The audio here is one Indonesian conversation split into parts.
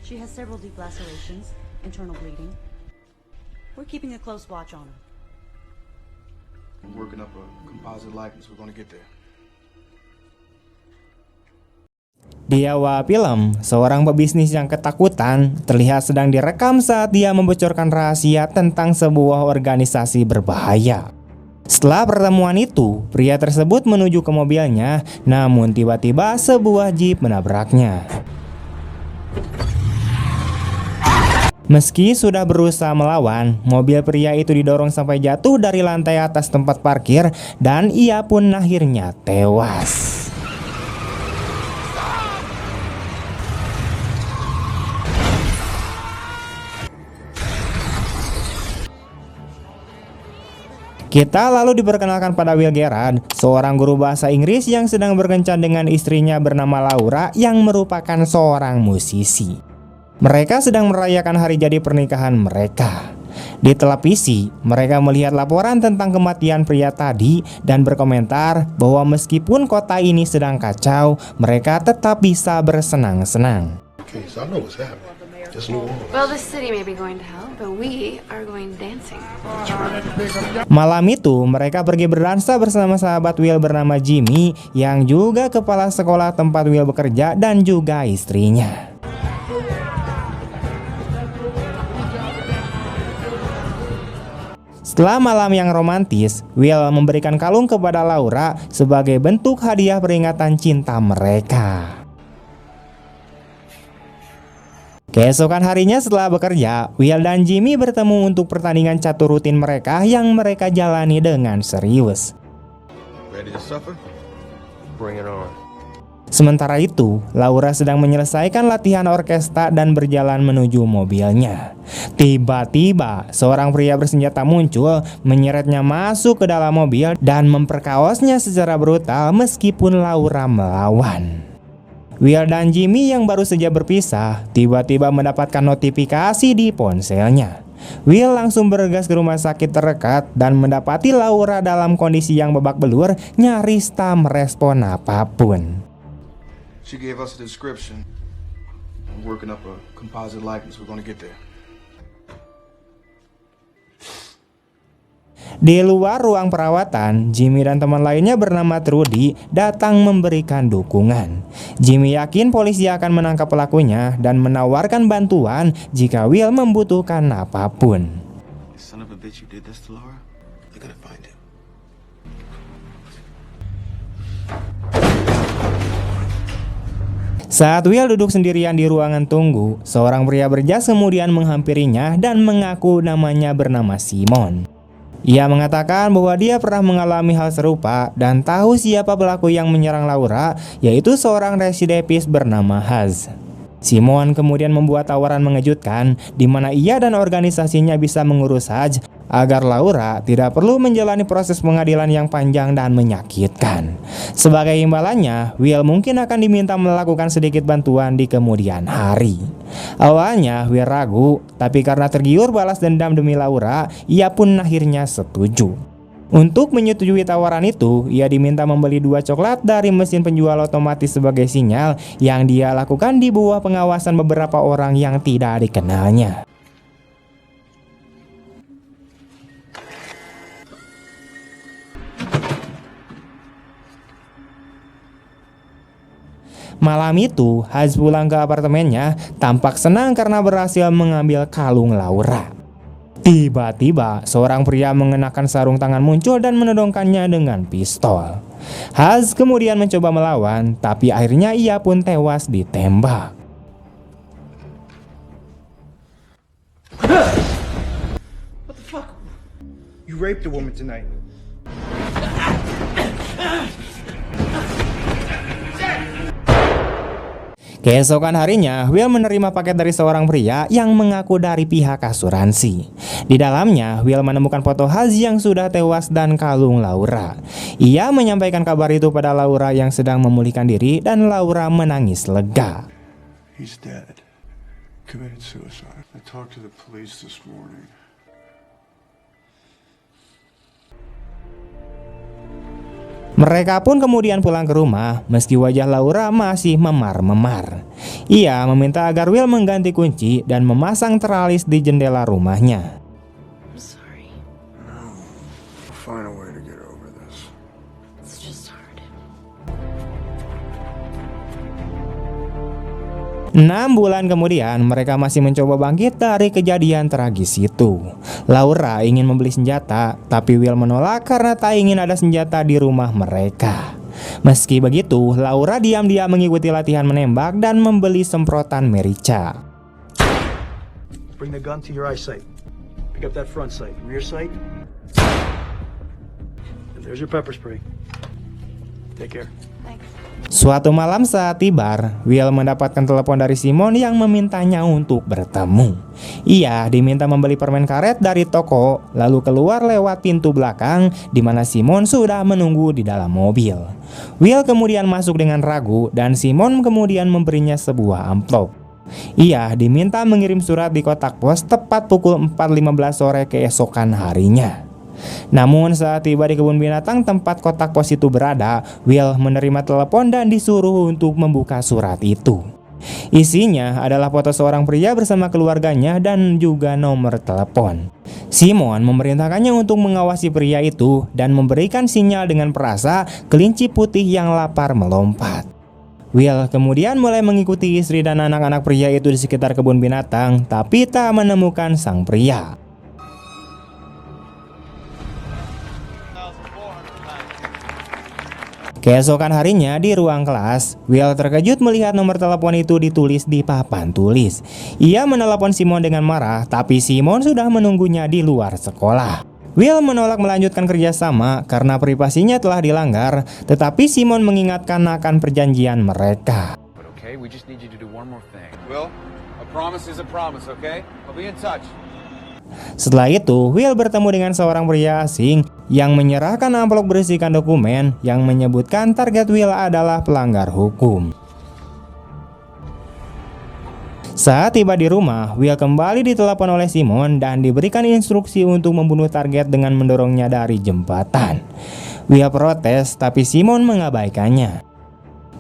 She has several deep lacerations, internal bleeding. We're keeping a close watch on her. I'm working up a composite likeness. We're gonna get there. Di awal film, seorang pebisnis yang ketakutan terlihat sedang direkam saat dia membocorkan rahasia tentang sebuah organisasi berbahaya. Setelah pertemuan itu, pria tersebut menuju ke mobilnya, namun tiba-tiba sebuah jeep menabraknya. Meski sudah berusaha melawan, mobil pria itu didorong sampai jatuh dari lantai atas tempat parkir dan ia pun akhirnya tewas. Kita lalu diperkenalkan pada Will Gerard, seorang guru bahasa Inggris yang sedang berkencan dengan istrinya bernama Laura yang merupakan seorang musisi. Mereka sedang merayakan hari jadi pernikahan mereka. Di televisi, mereka melihat laporan tentang kematian pria tadi dan berkomentar bahwa meskipun kota ini sedang kacau, mereka tetap bisa bersenang-senang. Okay, so I know what's happening. Just move on. Well, the city may be going to hell, but we are going dancing. Malam itu, mereka pergi berdansa bersama sahabat Will bernama Jimmy yang juga kepala sekolah tempat Will bekerja dan juga istrinya. Setelah malam yang romantis, Will memberikan kalung kepada Laura sebagai bentuk hadiah peringatan cinta mereka. Keesokan harinya setelah bekerja, Will dan Jimmy bertemu untuk pertandingan catur rutin mereka yang mereka jalani dengan serius. Ready to suffer? Bring it on. Sementara itu, Laura sedang menyelesaikan latihan orkestra dan berjalan menuju mobilnya. Tiba-tiba, seorang pria bersenjata muncul, menyeretnya masuk ke dalam mobil dan memperkaosnya secara brutal meskipun Laura melawan. Will dan Jimmy yang baru saja berpisah tiba-tiba mendapatkan notifikasi di ponselnya. Will langsung bergegas ke rumah sakit terdekat dan mendapati Laura dalam kondisi yang babak belur, nyaris tak merespon apapun. She gave us a description. I'm working up a composite likeness. We're gonna get there. Di luar ruang perawatan, Jimmy dan teman lainnya bernama Trudy datang memberikan dukungan. Jimmy yakin polisi akan menangkap pelakunya dan menawarkan bantuan jika Will membutuhkan apapun. Son of a bitch, you did this to Laura? They're gonna find him. Saat Will duduk sendirian di ruangan tunggu, seorang pria berjas kemudian menghampirinya dan mengaku namanya bernama Simon. Ia mengatakan bahwa dia pernah mengalami hal serupa dan tahu siapa pelaku yang menyerang Laura, yaitu seorang residivis bernama Haz. Simon kemudian membuat tawaran mengejutkan di mana ia dan organisasinya bisa mengurus Haz agar Laura tidak perlu menjalani proses pengadilan yang panjang dan menyakitkan. Sebagai imbalannya, Will mungkin akan diminta melakukan sedikit bantuan di kemudian hari. Awalnya Will ragu, tapi karena tergiur balas dendam demi Laura, ia pun akhirnya setuju. Untuk menyetujui tawaran itu, ia diminta membeli 2 coklat dari mesin penjual otomatis sebagai sinyal yang dia lakukan di bawah pengawasan beberapa orang yang tidak dikenalnya. Malam itu, Haz pulang ke apartemennya, tampak senang karena berhasil mengambil kalung Laura. Tiba-tiba, seorang pria mengenakan sarung tangan muncul dan menodongkannya dengan pistol. Haz kemudian mencoba melawan, tapi akhirnya ia pun tewas ditembak. What the fuck? You raped a woman tonight. Keesokan harinya, Will menerima paket dari seorang pria yang mengaku dari pihak asuransi. Di dalamnya, Will menemukan foto Haz yang sudah tewas dan kalung Laura. Ia menyampaikan kabar itu pada Laura yang sedang memulihkan diri dan Laura menangis lega. He's dead. Committed suicide. I talked to the police this morning. Mereka pun kemudian pulang ke rumah, meski wajah Laura masih memar-memar. Ia meminta agar Will mengganti kunci dan memasang teralis di jendela rumahnya. I'm sorry. We'll find a way to get over this. It's just hard. 6 bulan kemudian, mereka masih mencoba bangkit dari kejadian tragis itu. Laura ingin membeli senjata, tapi Will menolak karena tak ingin ada senjata di rumah mereka. Meski begitu, Laura diam-diam mengikuti latihan menembak dan membeli semprotan merica. Bring the gun to your eyesight. Pick up that front sight. Rear sight. And there's your pepper spray. Take care. Thanks. Suatu malam saat tibar, Will mendapatkan telepon dari Simon yang memintanya untuk bertemu. Ia diminta membeli permen karet dari toko, lalu keluar lewat pintu belakang di mana Simon sudah menunggu di dalam mobil. Will kemudian masuk dengan ragu dan Simon kemudian memberinya sebuah amplop. Ia diminta mengirim surat di kotak pos tepat pukul 4.15 sore keesokan harinya. Namun saat tiba di kebun binatang tempat kotak pos itu berada, Will menerima telepon dan disuruh untuk membuka surat itu. Isinya adalah foto seorang pria bersama keluarganya dan juga nomor telepon. Simon memerintahkannya untuk mengawasi pria itu dan memberikan sinyal dengan perasa kelinci putih yang lapar melompat. Will kemudian mulai mengikuti istri dan anak-anak pria itu di sekitar kebun binatang, tapi tak menemukan sang pria. Keesokan harinya di ruang kelas, Will terkejut melihat nomor telepon itu ditulis di papan tulis. Ia menelepon Simon dengan marah, tapi Simon sudah menunggunya di luar sekolah. Will menolak melanjutkan kerjasama karena privasinya telah dilanggar, tetapi Simon mengingatkan akan perjanjian mereka. Okay, we just need you to do one more thing. Will, a promise is a promise, okay? I'll be in touch. Setelah itu, Will bertemu dengan seorang pria asing yang menyerahkan amplop berisikan dokumen yang menyebutkan target Will adalah pelanggar hukum. Saat tiba di rumah, Will kembali ditelepon oleh Simon dan diberikan instruksi untuk membunuh target dengan mendorongnya dari jembatan. Will protes, tapi Simon mengabaikannya.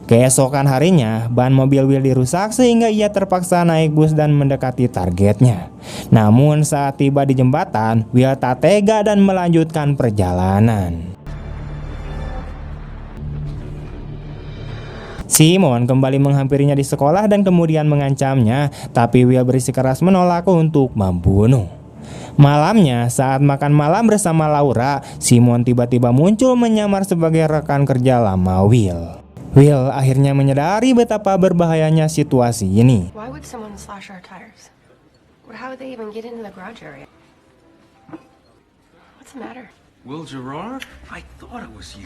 Keesokan harinya, ban mobil Will dirusak sehingga ia terpaksa naik bus dan mendekati targetnya. Namun saat tiba di jembatan, Will tak tega dan melanjutkan perjalanan. Simon kembali menghampirinya di sekolah dan kemudian mengancamnya, tapi Will bersikeras menolak untuk membunuh. Malamnya, saat makan malam bersama Laura, Simon tiba-tiba muncul menyamar sebagai rekan kerja lama Will. Will akhirnya menyadari betapa berbahayanya situasi ini. Why would someone slash our tires? How would they even get into the garage area? What's the matter? Will Gerard? I thought it was you.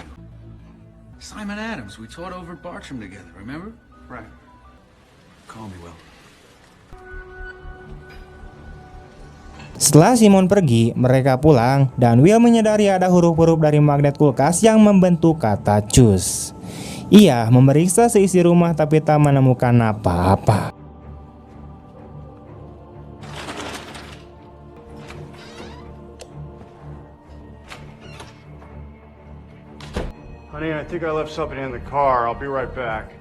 Simon Adams, we taught over at Bartram together, remember? Right. Call me, Will. Setelah Simon pergi, mereka pulang dan Will menyadari ada huruf-huruf dari magnet kulkas yang membentuk kata cus. Ia memeriksa seisi rumah tapi tak menemukan apa-apa. Honey, I think I left something in the car. I'll be right back.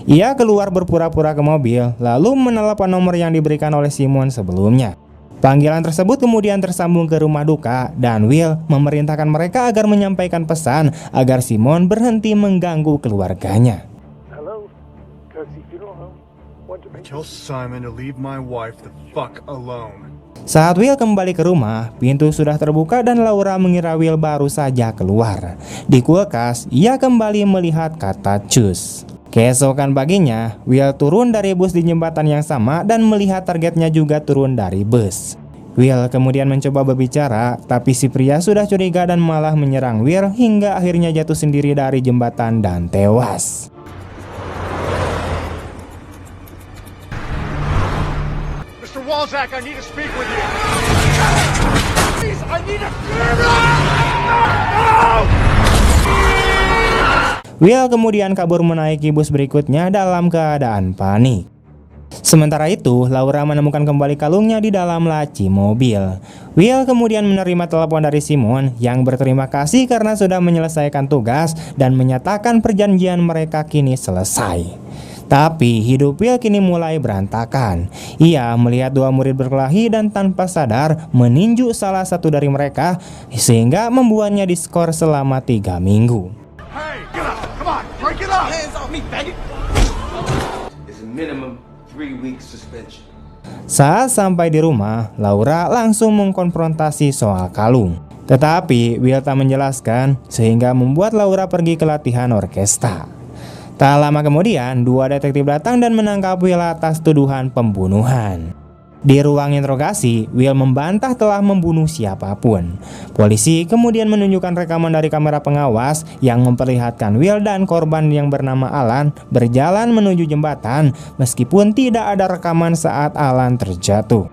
Ia keluar berpura-pura ke mobil, lalu menelepon nomor yang diberikan oleh Simon sebelumnya. Panggilan tersebut kemudian tersambung ke rumah duka dan Will memerintahkan mereka agar menyampaikan pesan agar Simon berhenti mengganggu keluarganya. Hello? Tell Simon to leave my wife the fuck alone. Saat Will kembali ke rumah, pintu sudah terbuka dan Laura mengira Will baru saja keluar. Di kulkas, ia kembali melihat kata cus. Keesokan paginya, Will turun dari bus di jembatan yang sama dan melihat targetnya juga turun dari bus. Will kemudian mencoba berbicara, tapi si pria sudah curiga dan malah menyerang Will hingga akhirnya jatuh sendiri dari jembatan dan tewas. Mr. Walzak, I need to speak with you. Please, I need to... Will kemudian kabur menaiki bus berikutnya dalam keadaan panik. Sementara itu, Laura menemukan kembali kalungnya di dalam laci mobil. Will kemudian menerima telepon dari Simon yang berterima kasih karena sudah menyelesaikan tugas dan menyatakan perjanjian mereka kini selesai. Tapi hidup Will kini mulai berantakan. Ia melihat dua murid berkelahi dan tanpa sadar meninju salah satu dari mereka sehingga membuatnya diskor selama 3 minggu. Hey, get up! Come on, break it up! Hands off me, faggot! It's a minimum 3 weeks suspension. Saat sampai di rumah, Laura langsung mengkonfrontasi soal kalung. Tetapi Will tak menjelaskan sehingga membuat Laura pergi ke latihan orkestra. Tak lama kemudian, dua detektif datang dan menangkap Will atas tuduhan pembunuhan. Di ruang interogasi, Will membantah telah membunuh siapapun. Polisi kemudian menunjukkan rekaman dari kamera pengawas yang memperlihatkan Will dan korban yang bernama Alan berjalan menuju jembatan meskipun tidak ada rekaman saat Alan terjatuh.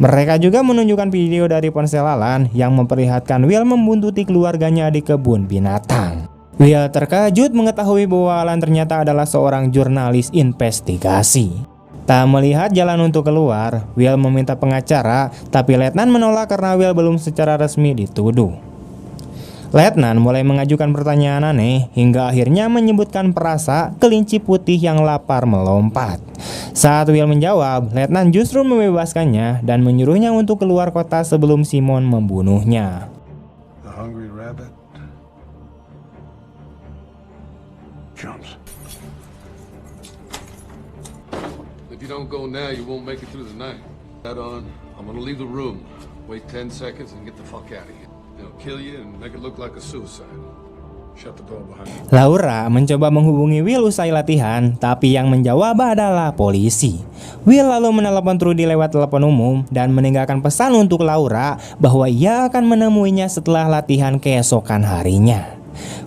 Mereka juga menunjukkan video dari ponsel Alan yang memperlihatkan Will membuntuti keluarganya di kebun binatang. Will terkejut mengetahui bahwa Alan ternyata adalah seorang jurnalis investigasi. Tak melihat jalan untuk keluar, Will meminta pengacara, tapi Letnan menolak karena Will belum secara resmi dituduh. Letnan mulai mengajukan pertanyaan aneh hingga akhirnya menyebutkan perasa kelinci putih yang lapar melompat. Saat Will menjawab, Letnan justru membebaskannya dan menyuruhnya untuk keluar kota sebelum Simon membunuhnya. The hungry rabbit jumps. If you don't go now, you won't make it through the night. That on, I'm gonna leave the room. Wait 10 seconds and get the fuck out of here. They'll kill you and make it look like a suicide. Shut the door behind you. Laura mencoba menghubungi Will usai latihan, tapi yang menjawab adalah polisi. Will lalu menelepon Trudy lewat telepon umum dan meninggalkan pesan untuk Laura bahwa ia akan menemuinya setelah latihan keesokan harinya.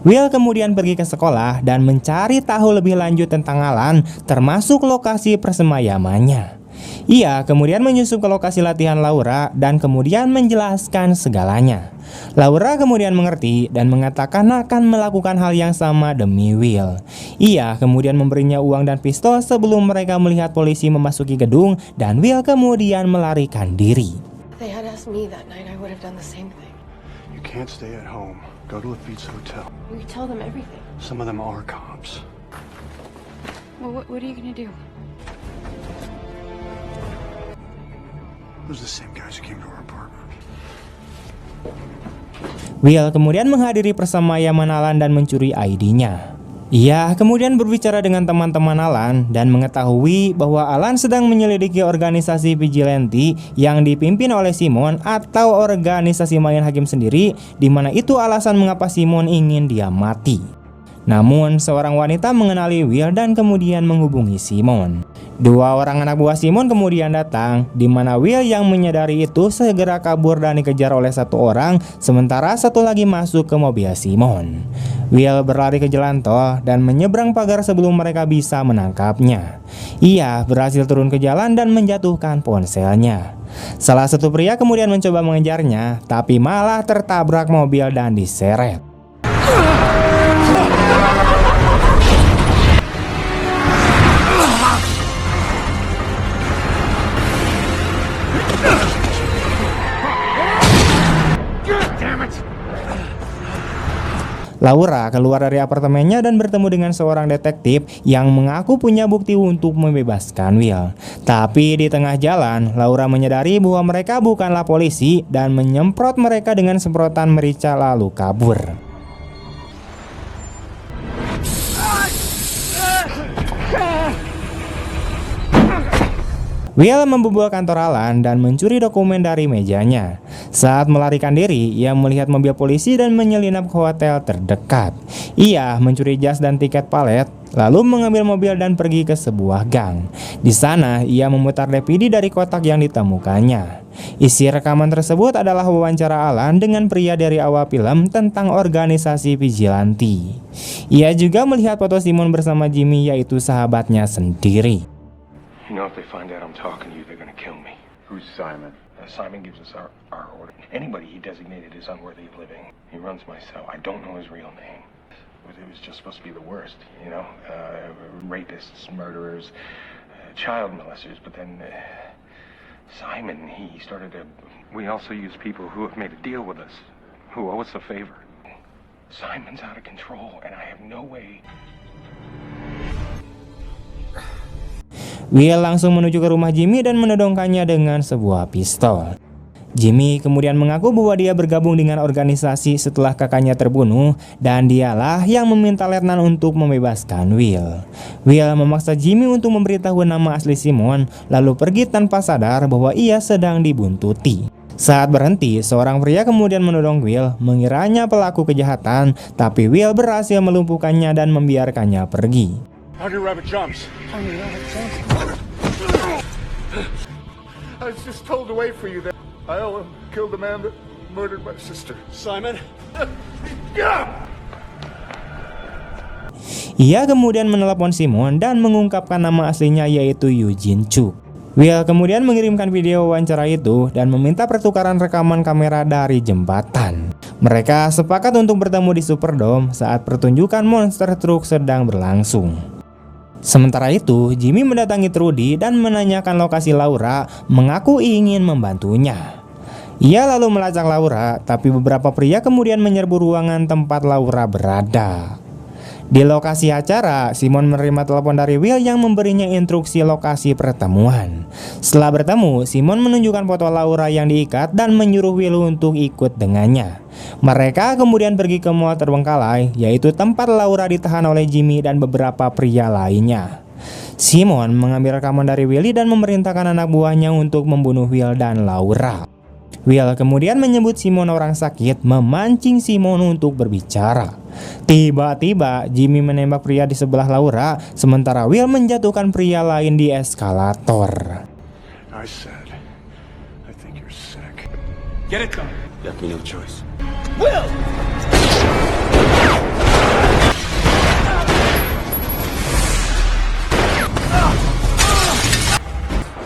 Will kemudian pergi ke sekolah dan mencari tahu lebih lanjut tentang Alan, termasuk lokasi persemayamannya. Ia kemudian menyusup ke lokasi latihan Laura dan kemudian menjelaskan segalanya. Laura kemudian mengerti dan mengatakan akan melakukan hal yang sama demi Will. Ia kemudian memberinya uang dan pistol sebelum mereka melihat polisi memasuki gedung dan Will kemudian melarikan diri. If they had asked me that night, I would have done the same thing. You can't stay at home. Go to Lafitte's hotel. You could tell them everything. Some of them are cops. Well, what are you gonna do? Those are the same guys who came to our apartment. Will kemudian menghadiri persemayaman Alan dan mencuri ID-nya. Ia kemudian berbicara dengan teman-teman Alan dan mengetahui bahwa Alan sedang menyelidiki organisasi vigilante yang dipimpin oleh Simon atau organisasi main hakim sendiri, di mana itu alasan mengapa Simon ingin dia mati. Namun seorang wanita mengenali Will dan kemudian menghubungi Simon. Dua orang anak buah Simon kemudian datang, di mana Will yang menyadari itu segera kabur dan dikejar oleh satu orang, sementara satu lagi masuk ke mobil Simon. Will berlari ke jalan tol dan menyeberang pagar sebelum mereka bisa menangkapnya. Ia berhasil turun ke jalan dan menjatuhkan ponselnya. Salah satu pria kemudian mencoba mengejarnya, tapi malah tertabrak mobil dan diseret. Laura keluar dari apartemennya dan bertemu dengan seorang detektif yang mengaku punya bukti untuk membebaskan Will. Tapi di tengah jalan, Laura menyadari bahwa mereka bukanlah polisi dan menyemprot mereka dengan semprotan merica lalu kabur. Will membobol kantor Alan dan mencuri dokumen dari mejanya. Saat melarikan diri, ia melihat mobil polisi dan menyelinap ke hotel terdekat. Ia mencuri jas dan tiket palet, lalu mengambil mobil dan pergi ke sebuah gang. Di sana, ia memutar DVD dari kotak yang ditemukannya. Isi rekaman tersebut adalah wawancara Alan dengan pria dari awal film tentang organisasi vigilante. Ia juga melihat foto Simon bersama Jimmy, yaitu sahabatnya sendiri. You know, if they find out I'm talking to you, they're gonna kill me. Who's Simon? Simon gives us our order. Anybody he designated is unworthy of living. He runs my cell. I don't know his real name. It was just supposed to be the worst, you know? Rapists, murderers, child molesters, but then Simon, he started to... We also use people who have made a deal with us, who owe us a favor. Simon's out of control, and I have no way... Will langsung menuju ke rumah Jimmy dan menodongkannya dengan sebuah pistol. Jimmy kemudian mengaku bahwa dia bergabung dengan organisasi setelah kakaknya terbunuh dan dialah yang meminta Letnan untuk membebaskan Will. Will memaksa Jimmy untuk memberitahu nama asli Simon lalu pergi tanpa sadar bahwa ia sedang dibuntuti. Saat berhenti, seorang pria kemudian menodong Will, mengiranya pelaku kejahatan, tapi Will berhasil melumpuhkannya dan membiarkannya pergi. Honey Rabbit jumps. I was just told to wait for you there. I owe him. Killed the man that murdered my sister. Simon? Ia kemudian menelepon Simon dan mengungkapkan nama aslinya yaitu Eugene Chu. Will kemudian mengirimkan video wawancara itu dan meminta pertukaran rekaman kamera dari jembatan. Mereka sepakat untuk bertemu di Superdome saat pertunjukan monster truck sedang berlangsung. Sementara itu, Jimmy mendatangi Trudy dan menanyakan lokasi Laura, mengaku ingin membantunya. Ia lalu melacak Laura, tapi beberapa pria kemudian menyerbu ruangan tempat Laura berada. Di lokasi acara, Simon menerima telepon dari Will yang memberinya instruksi lokasi pertemuan. Setelah bertemu, Simon menunjukkan foto Laura yang diikat dan menyuruh Will untuk ikut dengannya. Mereka kemudian pergi ke mall terbengkalai, yaitu tempat Laura ditahan oleh Jimmy dan beberapa pria lainnya. Simon mengambil rekaman dari Willy dan memerintahkan anak buahnya untuk membunuh Will dan Laura. Will kemudian menyebut Simon orang sakit, memancing Simon untuk berbicara. Tiba-tiba Jimmy menembak pria di sebelah Laura, sementara Will menjatuhkan pria lain di eskalator. I said, I think you're sick. Get it done. Left me no choice. Will!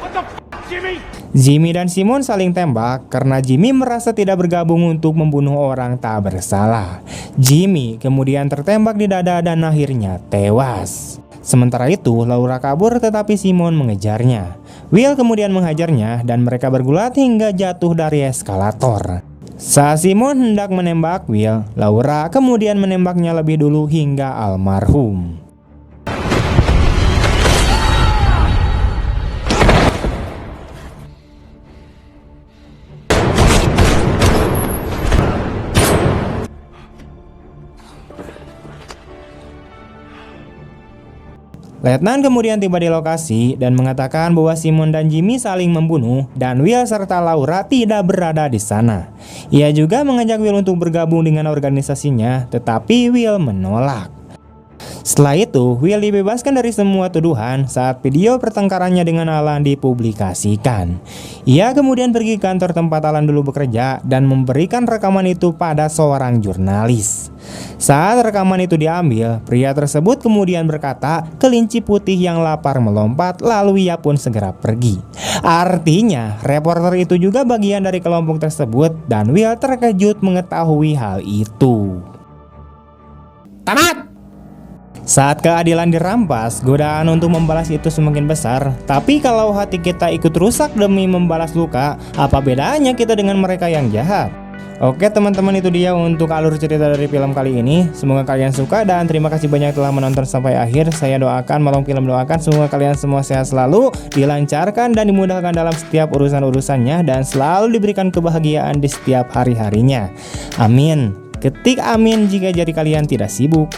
What the f***, Jimmy? Jimmy dan Simon saling tembak karena Jimmy merasa tidak bergabung untuk membunuh orang tak bersalah. Jimmy kemudian tertembak di dada dan akhirnya tewas. Sementara itu, Laura kabur tetapi Simon mengejarnya. Will kemudian menghajarnya dan mereka bergulat hingga jatuh dari eskalator. Saat Simon hendak menembak Will, Laura kemudian menembaknya lebih dulu hingga almarhum. Letnan kemudian tiba di lokasi dan mengatakan bahwa Simon dan Jimmy saling membunuh dan Will serta Laura tidak berada di sana. Ia juga mengajak Will untuk bergabung dengan organisasinya, tetapi Will menolak. Setelah itu, Will dibebaskan dari semua tuduhan saat video pertengkarannya dengan Alan dipublikasikan. Ia kemudian pergi ke kantor tempat Alan dulu bekerja dan memberikan rekaman itu pada seorang jurnalis. Saat rekaman itu diambil, pria tersebut kemudian berkata, "Kelinci putih yang lapar melompat," lalu ia pun segera pergi. Artinya, reporter itu juga bagian dari kelompok tersebut dan Will terkejut mengetahui hal itu. Tamat! Saat keadilan dirampas, godaan untuk membalas itu semakin besar. Tapi kalau hati kita ikut rusak demi membalas luka, apa bedanya kita dengan mereka yang jahat? Oke teman-teman, itu dia untuk alur cerita dari film kali ini. Semoga kalian suka dan terima kasih banyak telah menonton sampai akhir. Saya doakan, Malong Film doakan semoga kalian semua sehat selalu, dilancarkan dan dimudahkan dalam setiap urusan-urusannya, dan selalu diberikan kebahagiaan di setiap hari-harinya. Amin. Ketik amin jika jari kalian tidak sibuk.